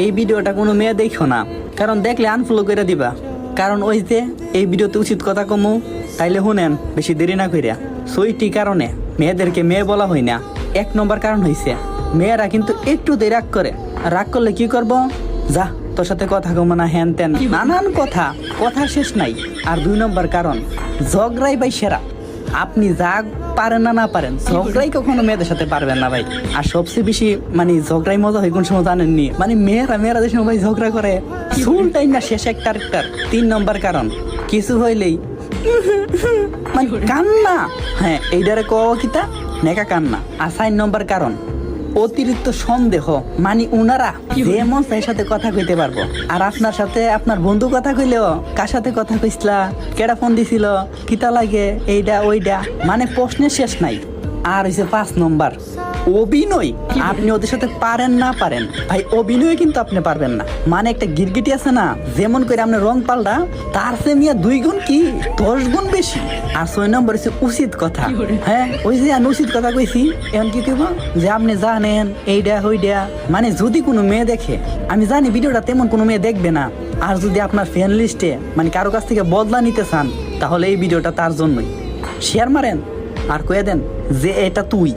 এই ভিডিওটা কোনো মেয়ে দেখো না, কারণ দেখলে আনফলো করে দিবা। কারণ ওই যে এই ভিডিওতে উচিত কথা কমু, তাইলে শুনেন বেশি দেরি না কইরা। সইটি কারণে মেয়েদেরকে মেয়ে বলা হয় না। 1 নম্বর কারণ হইছে মেয়েরা কিন্তু একটু রাগ করে। রাগ করলে কি করব, যা তোর সাথে কথা কম না, হ্যান ত্যান নানান কথা শেষ নাই। আর 2 নম্বর কারণ ঝগড়াই ভাই সেরা। আপনি যা পারেন না পারেন, ঝগড়াই কখনো মেয়েদের সাথে পারবেন না ভাই। আর সবচেয়ে বেশি মানে ঝগড়াই মজা হয় কোন সময় জানেননি, মানে মেয়েরা যে সময় ঝগড়া করে শুনটাই না শেষ একটা। 3 নম্বর কারণ কিছু হইলেই মানে কান্না। হ্যাঁ, এইটারে কও কিতা নেকা কান্না। আর 4 নম্বর কারণ অতিরিক্ত সন্দেহ, মানে উনারা যেমন তার সাথে কথা কইতে পারবো। আর আপনার সাথে আপনার বন্ধু কথা কইলেও কার সাথে কথা কইসলা, কেডা ফোন দিছিল, কিতা লাগে, এইটা ওইটা, মানে প্রশ্নের শেষ নাই। আর হইছে 5 নম্বর অভিনয়। আপনি ওদের সাথে পারেন না পারেন ভাই, অভিনয় কিন্তু আপনি পারবেন না। মানে একটা গিরগিটি আছে না, যেমন করে আপনি রং পাল্টা, তার সে মিয়া 2 গুণ কি 10 গুণ বেশি। আর 6 নম্বর হচ্ছে উচিত কথা। হ্যাঁ, ওই যে আমি উচিত কথা কইছি, এখন কি কইব যে আপনি জানেন এইটা হইডা। মানে যদি কোনো মেয়ে দেখে, আমি জানি ভিডিওটা তেমন কোনো মেয়ে দেখবে না, আর যদি আপনার ফ্রেন্ড লিস্টে মানে কারো কাছ থেকে বদলা নিতে চান, তাহলে এই ভিডিওটা তার জন্যই। শেয়ার মারেন আর কয়ে দেন যে এটা তুই।